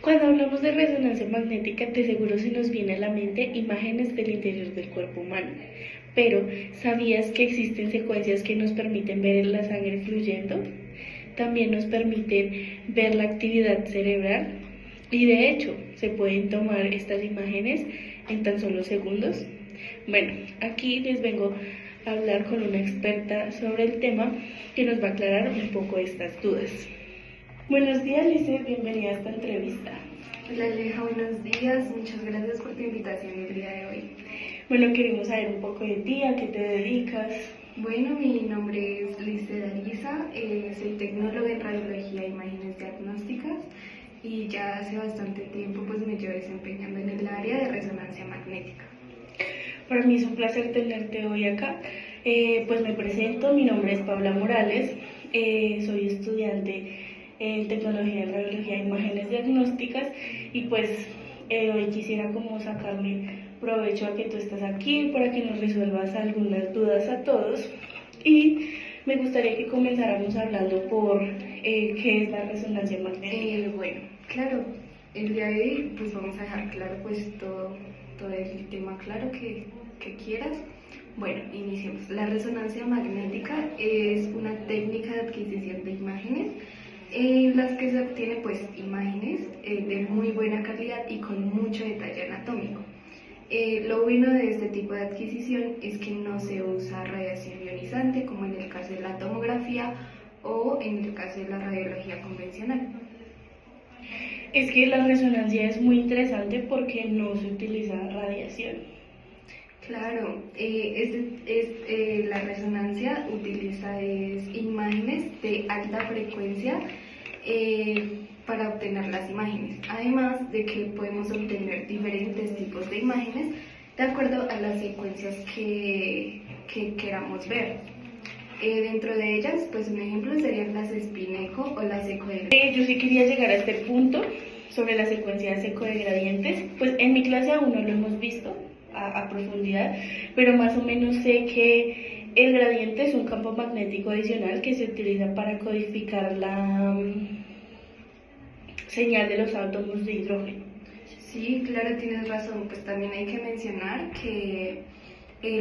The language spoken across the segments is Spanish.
Cuando hablamos de resonancia magnética, de seguro se nos viene a la mente imágenes del interior del cuerpo humano. Pero, ¿sabías que existen secuencias que nos permiten ver la sangre fluyendo? También nos permiten ver la actividad cerebral y de hecho se pueden tomar estas imágenes en tan solo segundos. Bueno, aquí les vengo a hablar con una experta sobre el tema que nos va a aclarar un poco estas dudas. Buenos días, Lice, bienvenida a esta entrevista. Hola Aleja, buenos días, muchas gracias por tu invitación el día de hoy. Bueno, queremos saber un poco de ti, a qué te dedicas. Bueno, mi nombre es Lice Darisa, soy tecnóloga en radiología e imágenes diagnósticas y ya hace bastante tiempo pues me llevo desempeñando en el área de resonancia magnética. Para mí es un placer tenerte hoy acá. Pues me presento, mi nombre es Paula Morales, soy estudiante en tecnología en radiología e imágenes diagnósticas y pues hoy quisiera como sacarle provecho a que tú estás aquí para que nos resuelvas algunas dudas a todos y me gustaría que comenzáramos hablando por qué es la resonancia magnética. Bueno, claro, el día de hoy pues vamos a dejar claro pues todo el tema claro que quieras. Bueno, iniciemos. La resonancia magnética es una técnica de adquisición de imágenes en las que se obtiene pues imágenes de muy buena calidad y con mucho detalle anatómico. Lo bueno de este tipo de adquisición es que no se usa radiación ionizante como en el caso de la tomografía o en el caso de la radiología convencional. Es que la resonancia es muy interesante porque no se utiliza radiación. Claro, la resonancia utiliza imágenes de alta frecuencia para obtener las imágenes, además de que podemos obtener diferentes tipos de imágenes de acuerdo a las secuencias que queramos ver. Dentro de ellas, pues un ejemplo serían las Spin-Echo o las eco de gradientes. Yo sí quería llegar a este punto sobre la secuencia de eco de gradientes, pues en mi clase aún no lo hemos visto a profundidad, pero más o menos sé que el gradiente es un campo magnético adicional que se utiliza para codificar la señal de los átomos de hidrógeno. Sí, claro, tienes razón, pues también hay que mencionar que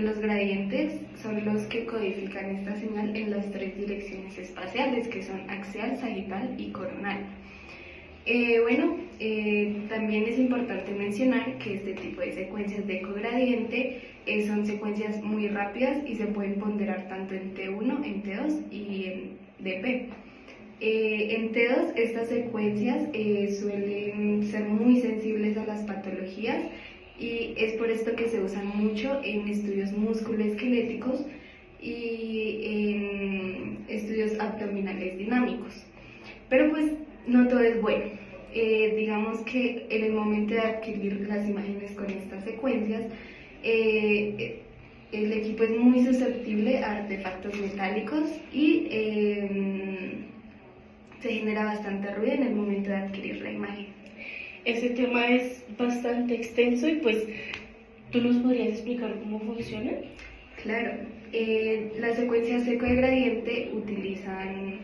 los gradientes son los que codifican esta señal en las tres direcciones espaciales, que son axial, sagital y coronal. También es importante mencionar que este tipo de secuencias de ecogradiente son secuencias muy rápidas y se pueden ponderar tanto en T1, en T2 y en dp. En T2 estas secuencias suelen ser muy sensibles a las patologías y es por esto que se usan mucho en estudios musculoesqueléticos y en estudios abdominales dinámicos. Pero pues no todo es bueno. Digamos que en el momento de adquirir las imágenes con estas secuencias, el equipo es muy susceptible a artefactos metálicos y se genera bastante ruido en el momento de adquirir la imagen. Ese tema es bastante extenso y pues, ¿tú nos podrías explicar cómo funciona? Claro, las secuencias eco de gradiente utilizan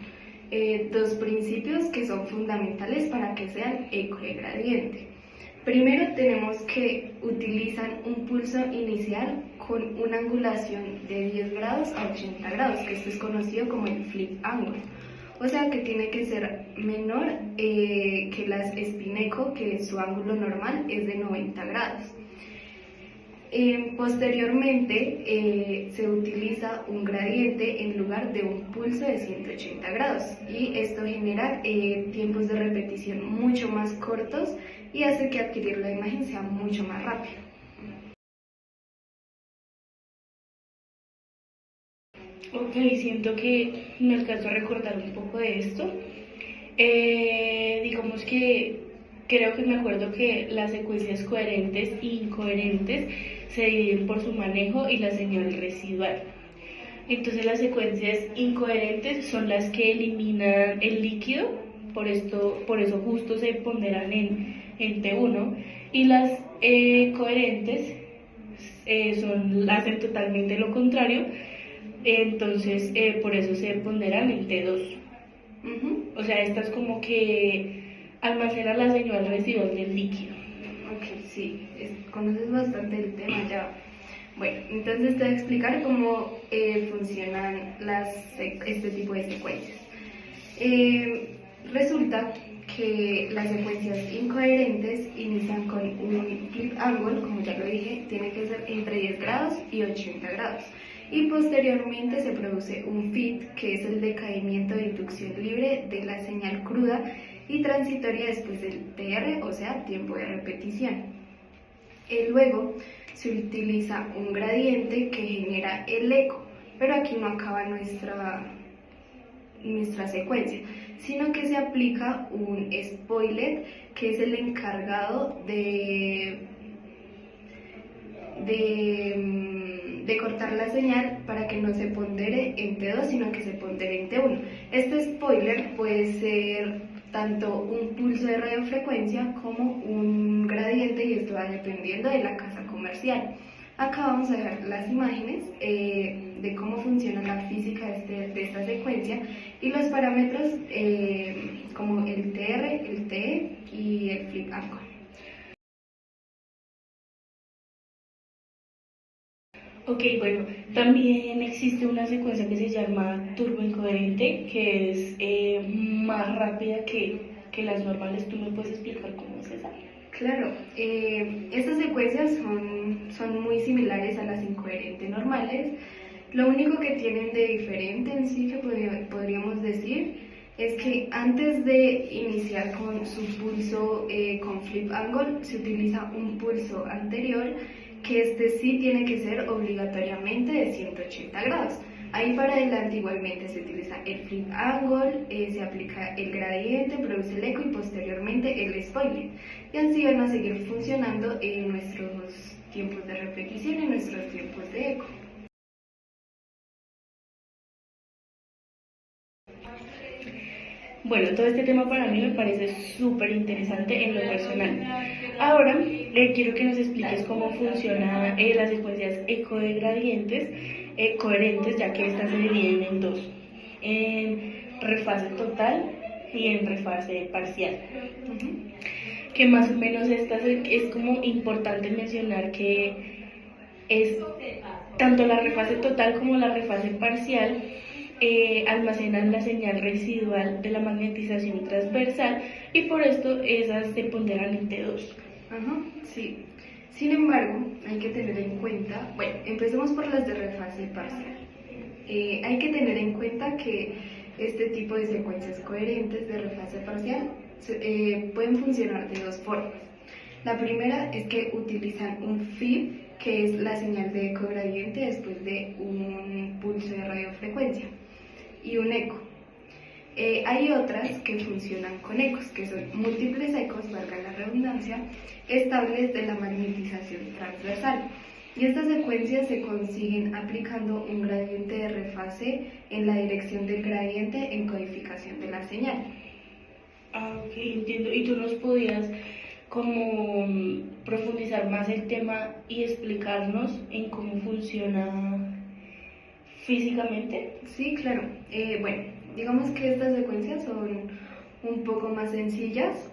dos principios que son fundamentales para que sean eco de gradiente. Primero tenemos que utilizan un pulso inicial con una angulación de 10 grados a 80 grados, que esto es conocido como el flip angle. O sea que tiene que ser menor que las Spin-Echo, que su ángulo normal es de 90 grados. Posteriormente se utiliza un gradiente en lugar de un pulso de 180 grados y esto genera tiempos de repetición mucho más cortos y hace que adquirir la imagen sea mucho más rápido. Ok, siento que me alcanzo a recordar un poco de esto. Digamos que creo que me acuerdo que las secuencias coherentes e incoherentes se dividen por su manejo y la señal residual. Entonces las secuencias incoherentes son las que eliminan el líquido, por eso justo se ponderan en T1, y las coherentes hacen totalmente lo contrario, entonces por eso se ponderan en T2. O sea, estas como que almacena la señal residual del líquido. Ok, sí, conoces bastante el tema ya. Bueno, entonces te voy a explicar cómo funcionan este tipo de secuencias. Resulta que las secuencias incoherentes inician con un flip angle, como ya lo dije, tiene que ser entre 10 grados y 80 grados. Y posteriormente se produce un fit, que es el decaimiento de inducción libre de la señal cruda y transitoria después del TR, o sea, tiempo de repetición. Luego se utiliza un gradiente que genera el eco, pero aquí no acaba nuestra secuencia, sino que se aplica un spoiler, que es el encargado de cortar la señal para que no se pondere en T2, sino que se pondere en T1. Este spoiler puede ser tanto un pulso de radiofrecuencia como un gradiente, y esto va dependiendo de la casa comercial. Acá vamos a dejar las imágenes de cómo funciona la física de esta secuencia y los parámetros como el TR, el TE y el flip angle. Ok, bueno, también existe una secuencia que se llama turboincoherente, que es más rápida que las normales. ¿Tú me puedes explicar cómo es esa? Claro, estas secuencias son muy similares a las incoherentes normales. Lo único que tienen de diferente en sí, que podríamos decir, es que antes de iniciar con su pulso con flip angle, se utiliza un pulso anterior, que este sí tiene que ser obligatoriamente de 180 grados. Ahí para adelante igualmente se utiliza el flip angle, se aplica el gradiente, produce el eco y posteriormente el spoiler. Y así van a seguir funcionando en nuestros tiempos de repetición y nuestros tiempos de eco. Bueno, todo este tema para mí me parece súper interesante en lo personal. Ahora quiero que nos expliques cómo funcionan las secuencias eco de gradientes coherentes, ya que estas se dividen en dos, en refase total y en refase parcial. Que más o menos es como importante mencionar que es tanto la refase total como la refase parcial almacenan la señal residual de la magnetización transversal, y por esto esas se ponderan en T2. Ajá, sí. Sin embargo, hay que tener en cuenta, bueno, empecemos por las de refase parcial. Hay que tener en cuenta que este tipo de secuencias coherentes de refase parcial pueden funcionar de dos formas. La primera es que utilizan un FIB, que es la señal de eco gradiente después de un pulso de radiofrecuencia, y un eco. Hay otras que funcionan con ecos, que son múltiples ecos, valga la redundancia, estables de la magnetización transversal. Y estas secuencias se consiguen aplicando un gradiente de refase en la dirección del gradiente en codificación de la señal. Ah, ok, entiendo. ¿Y tú nos podías como profundizar más el tema y explicarnos en cómo funciona físicamente? Sí, claro. Bueno, digamos que estas secuencias son un poco más sencillas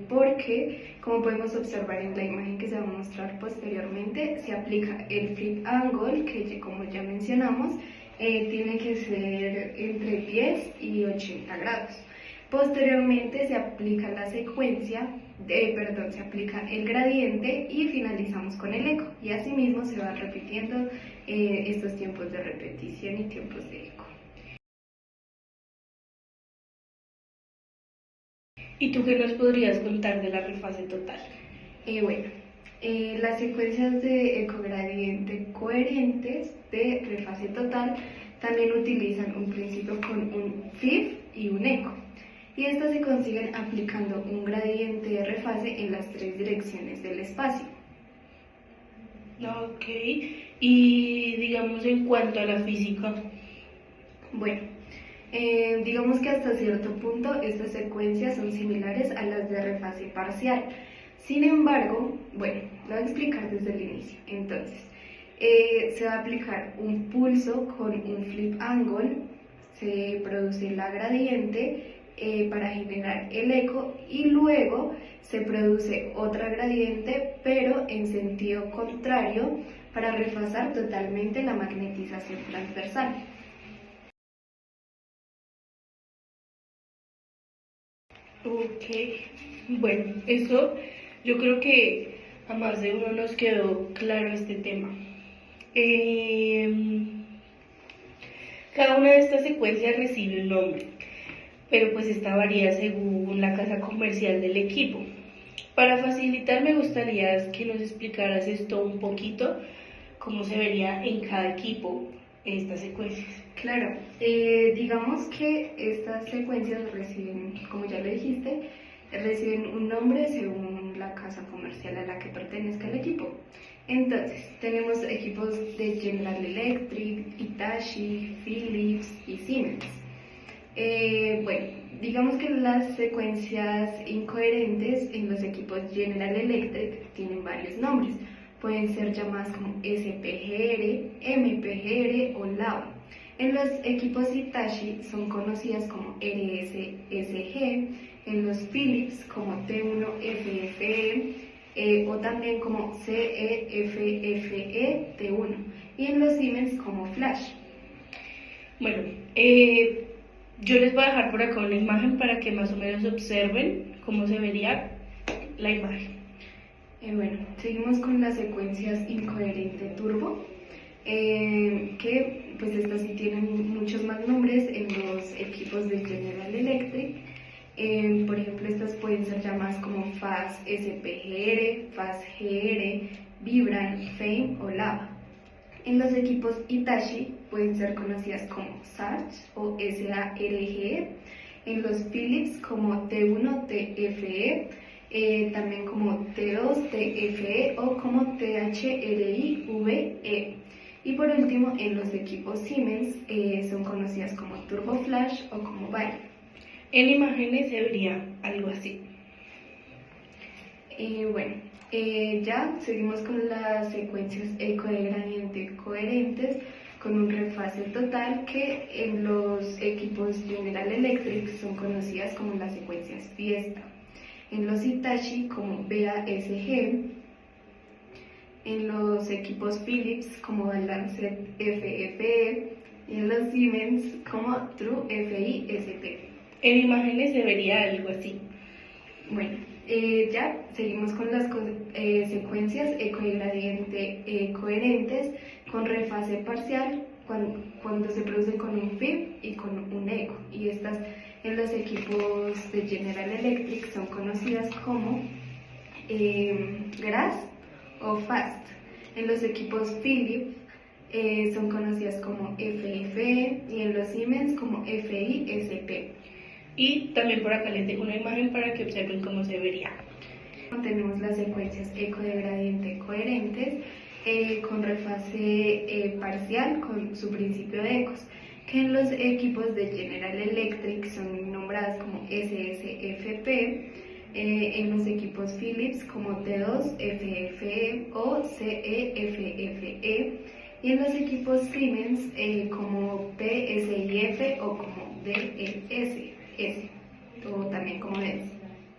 porque, como podemos observar en la imagen que se va a mostrar posteriormente, se aplica el flip angle, que como ya mencionamos, tiene que ser entre 10 y 80 grados. Posteriormente se aplica la secuencia, se aplica el gradiente y finalizamos con el eco. Y asimismo se van repitiendo estos tiempos de repetición y tiempos de eco. ¿Y tú qué nos podrías contar de la refase total? Las secuencias de ecogradiente coherentes de refase total también utilizan un principio con un FIB y un eco. Y estas se consiguen aplicando un gradiente de refase en las tres direcciones del espacio. Ok, y digamos en cuanto a la física. Bueno, digamos que hasta cierto punto estas secuencias son similares a las de refase parcial. Sin embargo, bueno, lo voy a explicar desde el inicio. Entonces, se va a aplicar un pulso con un flip angle, se produce la gradiente para generar el eco y luego se produce otra gradiente pero en sentido contrario para refasar totalmente la magnetización transversal. Ok, bueno, eso yo creo que a más de uno nos quedó claro este tema. Cada una de estas secuencias recibe un nombre, pero pues esta varía según la casa comercial del equipo. Para facilitar, me gustaría que nos explicaras esto un poquito, cómo se vería en cada equipo estas secuencias. Claro, digamos que estas secuencias reciben, como ya lo dijiste, reciben un nombre según la casa comercial a la que pertenezca el equipo. Entonces, tenemos equipos de General Electric, Hitachi, Philips y Siemens. Bueno, digamos que las secuencias incoherentes en los equipos General Electric tienen varios nombres. Pueden ser llamadas como SPGR, MPGR o LAVA. En los equipos Hitachi son conocidas como RSSG, en los Philips como T1FFE o también como CEFFE T1 y en los Siemens como Flash. Bueno, yo les voy a dejar por acá una imagen para que más o menos observen cómo se vería la imagen. Bueno, seguimos con las secuencias incoherente turbo, que pues estas sí tienen muchos más nombres en los equipos de General Electric. Por ejemplo, estas pueden ser llamadas como FAS SPGR, FAS GR, Vibran, Fame o Lava. En los equipos Hitachi pueden ser conocidas como SARCH o SARGE, en los Philips como T1TFE, también como T2TFE o como THRIVE. Y por último, en los equipos Siemens son conocidas como Turbo Flash o como Bayer. En imágenes se vería algo así. Bueno, ya seguimos con las secuencias eco de gradiente coherentes con un refase total que en los equipos General Electric son conocidas como las secuencias Fiesta, en los Hitachi como BASG, en los equipos Philips como Balanced FFE y en los Siemens como True FISP. En imágenes se vería algo así. Bueno, ya seguimos con las secuencias eco y gradiente coherentes con refase parcial cuando se producen con un FIB y con un eco. Y estas en los equipos de General Electric son conocidas como GRASS o FAST. En los equipos Philips son conocidas como FFE y en los Siemens como FISP. Y también por acá les dejo una imagen para que observen cómo se vería. Tenemos las secuencias eco de gradiente coherentes con refase parcial con su principio de ecos, que en los equipos de General Electric son nombradas como SSFP, en los equipos Philips como T2FFE o CEFFE, y en los equipos Siemens como PSIF o como DLS. O también como es.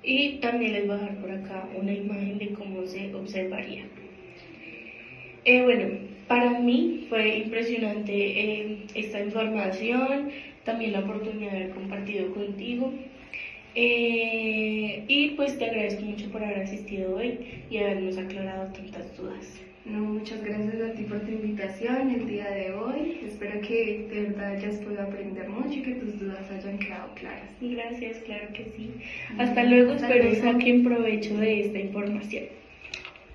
Y también les voy a dejar por acá una imagen de cómo se observaría. Bueno, para mí fue impresionante esta información, también la oportunidad de haber compartido contigo. Y pues te agradezco mucho por haber asistido hoy y habernos aclarado tantas dudas. No, muchas gracias a ti por tu invitación el día de hoy. Espero que de verdad hayas podido aprender mucho y que tus dudas hayan quedado claras. Gracias, claro que sí. Hasta luego, espero saquen provecho de esta información.